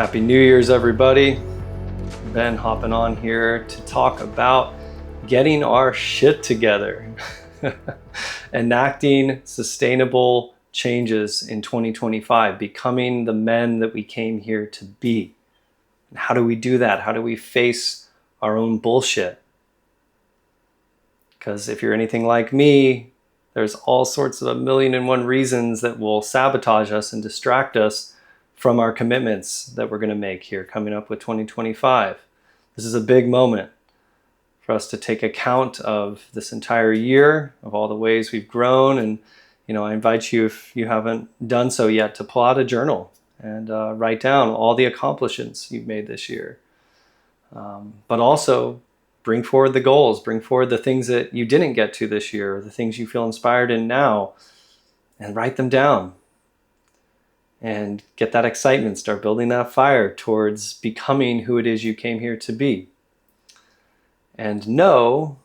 Happy New Year's, everybody. Ben hopping on here to talk about getting our shit together, enacting sustainable changes in 2025, becoming the men that we came here to be. And how do we do that? How do we face our own bullshit? Because if you're anything like me, there's all sorts of 1,000,001 reasons that will sabotage us and distract us from our commitments that we're going to make here coming up with 2025. This is a big moment for us to take account of this entire year, of all the ways we've grown. And, I invite you, if you haven't done so yet, to pull out a journal and write down all the accomplishments you've made this year. But also bring forward the goals, bring forward the things that you didn't get to this year, the things you feel inspired in now, and write them down. And get that excitement, start building that fire towards becoming who it is you came here to be. And know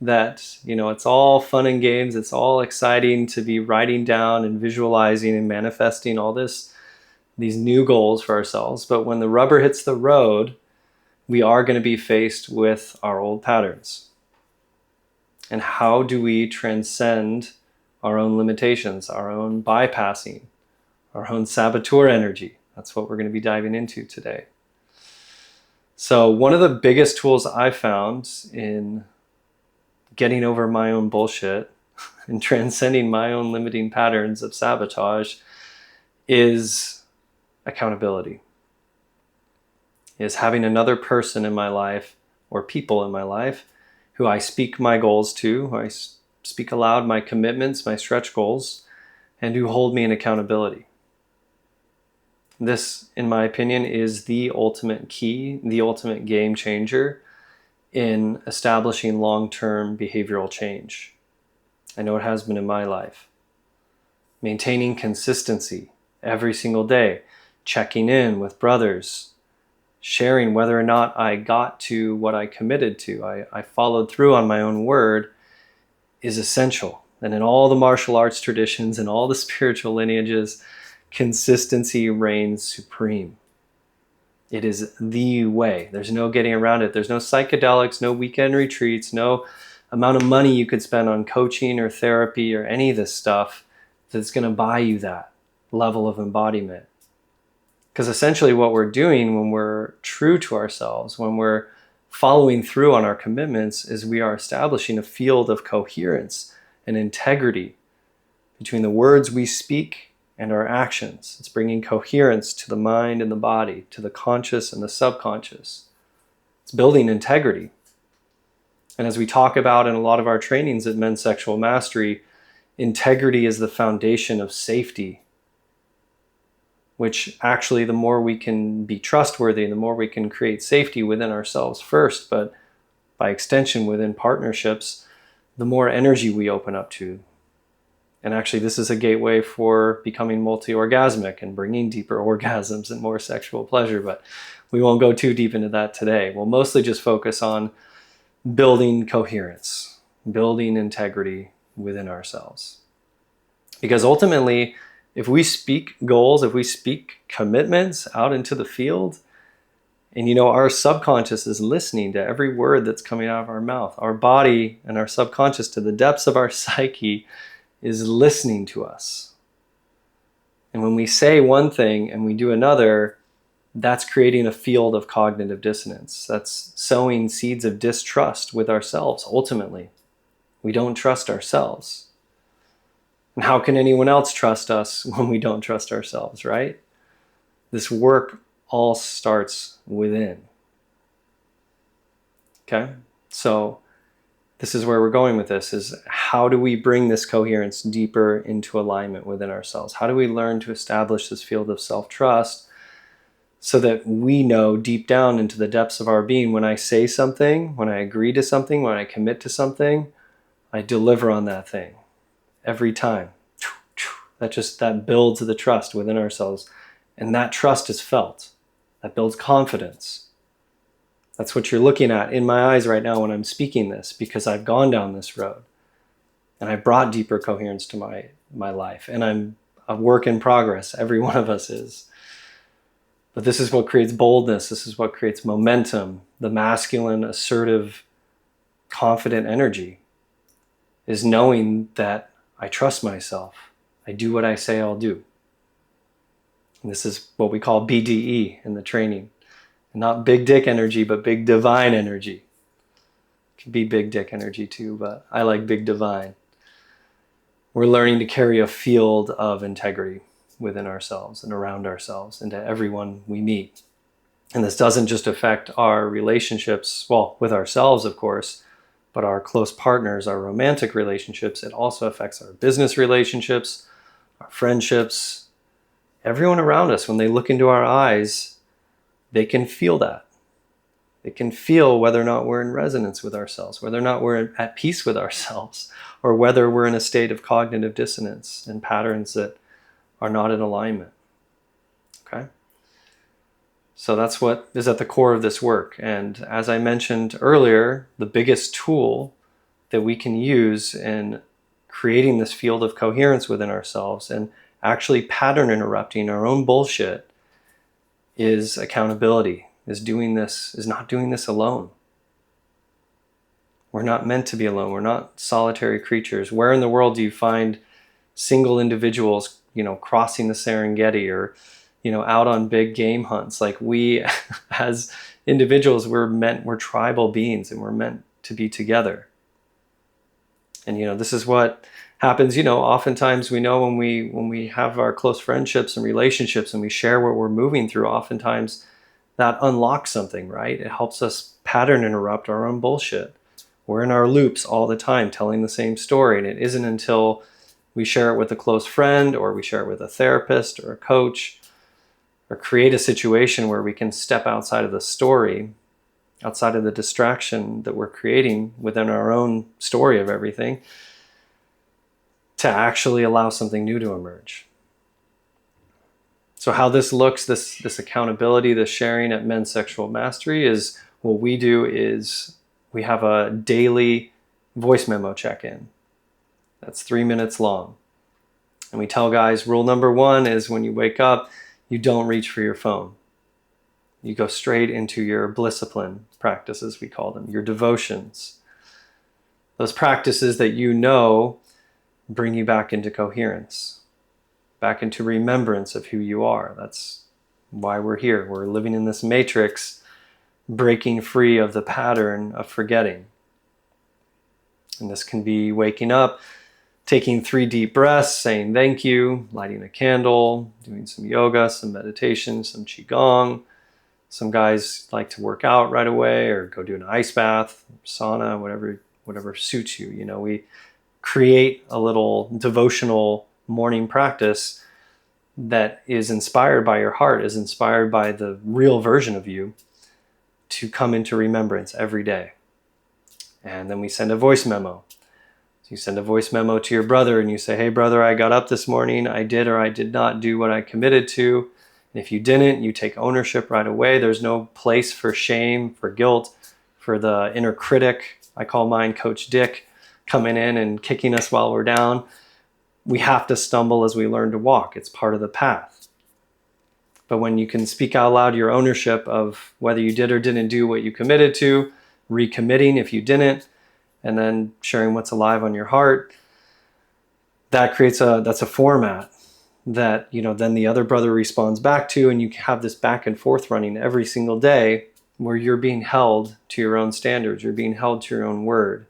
that, it's all fun and games, it's all exciting to be writing down and visualizing and manifesting all these new goals for ourselves. But when the rubber hits the road, we are going to be faced with our old patterns. And how do we transcend our own limitations, our own bypassing, our own saboteur energy? That's what we're going to be diving into today. So one of the biggest tools I found in getting over my own bullshit and transcending my own limiting patterns of sabotage is accountability. Is having another person in my life or people in my life who I speak my goals to, who I speak aloud my commitments, my stretch goals, and who hold me in accountability. This, in my opinion, is the ultimate key, the ultimate game changer in establishing long-term behavioral change. I know it has been in my life. Maintaining consistency every single day, checking in with brothers, sharing whether or not I got to what I committed to, I followed through on my own word, is essential. And in all the martial arts traditions and all the spiritual lineages, consistency reigns supreme. It is the way. There's no getting around it. There's no psychedelics, no weekend retreats, no amount of money you could spend on coaching or therapy or any of this stuff that's going to buy you that level of embodiment. Because essentially what we're doing when we're true to ourselves, when we're following through on our commitments, is we are establishing a field of coherence and integrity between the words we speak and our actions. It's bringing coherence to the mind and the body, to the conscious and the subconscious. It's building integrity. And as we talk about in a lot of our trainings at Men's Sexual Mastery, integrity is the foundation of safety, which actually the more we can be trustworthy, the more we can create safety within ourselves first, but by extension within partnerships, the more energy we open up to. And actually, this is a gateway for becoming multi-orgasmic and bringing deeper orgasms and more sexual pleasure. But we won't go too deep into that today. We'll mostly just focus on building coherence, building integrity within ourselves. Because ultimately, if we speak goals, if we speak commitments out into the field, and our subconscious is listening to every word that's coming out of our mouth, our body and our subconscious, to the depths of our psyche, is listening to us. And when we say one thing and we do another, that's creating a field of cognitive dissonance. That's sowing seeds of distrust with ourselves, ultimately. We don't trust ourselves. And how can anyone else trust us when we don't trust ourselves, right? This work all starts within. Okay? So this is where we're going with this, is how do we bring this coherence deeper into alignment within ourselves? How do we learn to establish this field of self-trust so that we know deep down into the depths of our being, when I say something, when I agree to something, when I commit to something, I deliver on that thing every time. That builds the trust within ourselves. And that trust is felt. That builds confidence. That's what you're looking at in my eyes right now when I'm speaking this, because I've gone down this road and I brought deeper coherence to my life. And I'm a work in progress. Every one of us is. But this is what creates boldness. This is what creates momentum. The masculine, assertive, confident energy is knowing that I trust myself. I do what I say I'll do. And this is what we call BDE in the training. Not big dick energy, but big divine energy. It can be big dick energy too, but I like big divine. We're learning to carry a field of integrity within ourselves and around ourselves and to everyone we meet. And this doesn't just affect our relationships, well, with ourselves, of course, but our close partners, our romantic relationships. It also affects our business relationships, our friendships, everyone around us. When they look into our eyes, they can feel that. They can feel whether or not we're in resonance with ourselves, whether or not we're at peace with ourselves, or whether we're in a state of cognitive dissonance and patterns that are not in alignment. Okay? So that's what is at the core of this work. And as I mentioned earlier, the biggest tool that we can use in creating this field of coherence within ourselves and actually pattern interrupting our own bullshit is accountability, is not doing this alone. We're not meant to be alone. We're not solitary creatures. Where in the world do you find single individuals, crossing the Serengeti or, out on big game hunts? Like, we as individuals, we're tribal beings and we're meant to be together. And, this is what happens, oftentimes we know when we have our close friendships and relationships and we share what we're moving through, oftentimes that unlocks something, right? It helps us pattern interrupt our own bullshit. We're in our loops all the time telling the same story, and it isn't until we share it with a close friend or we share it with a therapist or a coach or create a situation where we can step outside of the story, outside of the distraction that we're creating within our own story of everything, to actually allow something new to emerge. So how this looks, this accountability, this sharing at Men's Sexual Mastery, is what we do is we have a daily voice memo check-in. That's 3 minutes long. And we tell guys, rule number 1 is when you wake up, you don't reach for your phone. You go straight into your blisscipline practices, we call them, your devotions. Those practices that bring you back into coherence, back into remembrance of who you are. That's why we're here. We're living in this matrix, breaking free of the pattern of forgetting. And this can be waking up, taking 3 deep breaths, saying thank you, lighting a candle, doing some yoga, some meditation, some qigong. Some guys like to work out right away or go do an ice bath, sauna, whatever suits you. We create a little devotional morning practice that is inspired by your heart, is inspired by the real version of you, to come into remembrance every day. And then we send a voice memo. So you send a voice memo to your brother and you say, hey brother, I got up this morning, I did or I did not do what I committed to. And if you didn't, you take ownership right away. There's no place for shame, for guilt, for the inner critic. I call mine Coach Dick, coming in and kicking us while we're down. We have to stumble as we learn to walk. It's part of the path. But when you can speak out loud your ownership of whether you did or didn't do what you committed to, recommitting if you didn't, and then sharing what's alive on your heart, that's a format that then the other brother responds back to, and you have this back and forth running every single day where you're being held to your own standards, you're being held to your own word.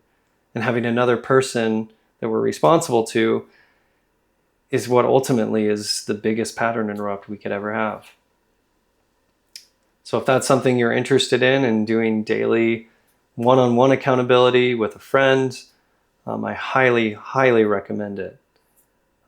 And having another person that we're responsible to is what ultimately is the biggest pattern interrupt we could ever have. So if that's something you're interested in doing daily one-on-one accountability with a friend, I highly, highly recommend it.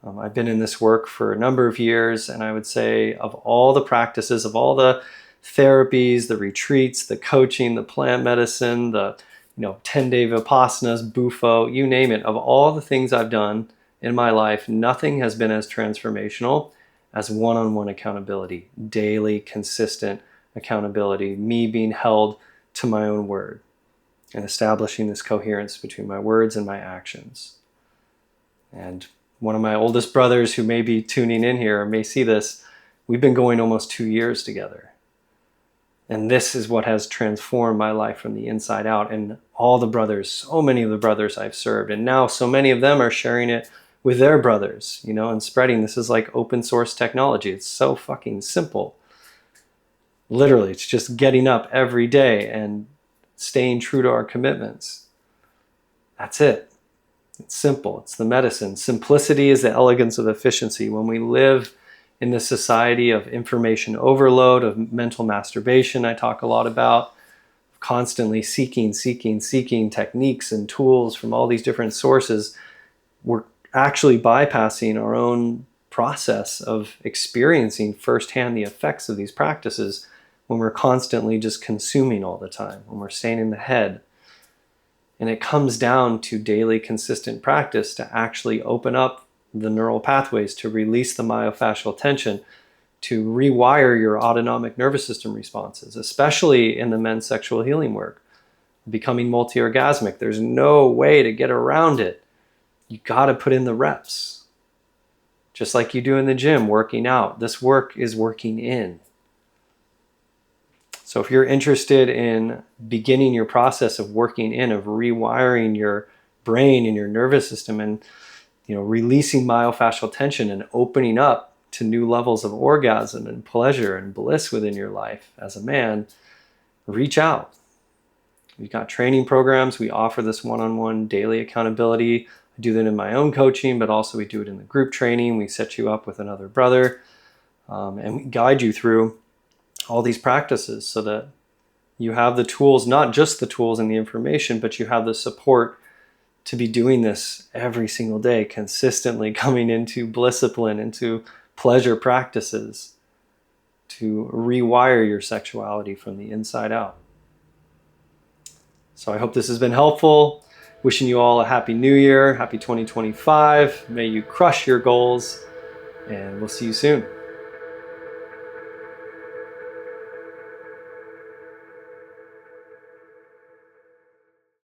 I've been in this work for a number of years, and I would say of all the practices, of all the therapies, the retreats, the coaching, the plant medicine, the 10-day Vipassanas, Bufo, you name it, of all the things I've done in my life, nothing has been as transformational as one-on-one accountability, daily, consistent accountability, me being held to my own word and establishing this coherence between my words and my actions. And one of my oldest brothers who may be tuning in here or may see this We've been going almost 2 years together. And this is what has transformed my life from the inside out. And all the brothers, so many of the brothers I've served, and now so many of them are sharing it with their brothers, you know, and spreading. This is like open source technology. It's so fucking simple. Literally, it's just getting up every day and staying true to our commitments. That's it. It's simple. It's the medicine. Simplicity is the elegance of efficiency. When we live in this society of information overload, of mental masturbation, I talk a lot about, constantly seeking techniques and tools from all these different sources, we're actually bypassing our own process of experiencing firsthand the effects of these practices when we're constantly just consuming all the time, when we're staying in the head. And it comes down to daily consistent practice to actually open up the neural pathways, to release the myofascial tension, to rewire your autonomic nervous system responses, especially in the men's sexual healing work, becoming multi-orgasmic. There's no way to get around it. You got to put in the reps. Just like you do in the gym, working out. This work is working in. So if you're interested in beginning your process of working in, of rewiring your brain and your nervous system, and releasing myofascial tension and opening up to new levels of orgasm and pleasure and bliss within your life as a man, reach out. We've got training programs. We offer this one-on-one daily accountability. I do that in my own coaching, but also we do it in the group training. We set you up with another brother, and we guide you through all these practices so that you have the tools, not just the tools and the information, but you have the support to be doing this every single day, consistently coming into blisscipline, into pleasure practices, to rewire your sexuality from the inside out. So I hope this has been helpful. Wishing you all a happy new year, happy 2025. May you crush your goals, and we'll see you soon.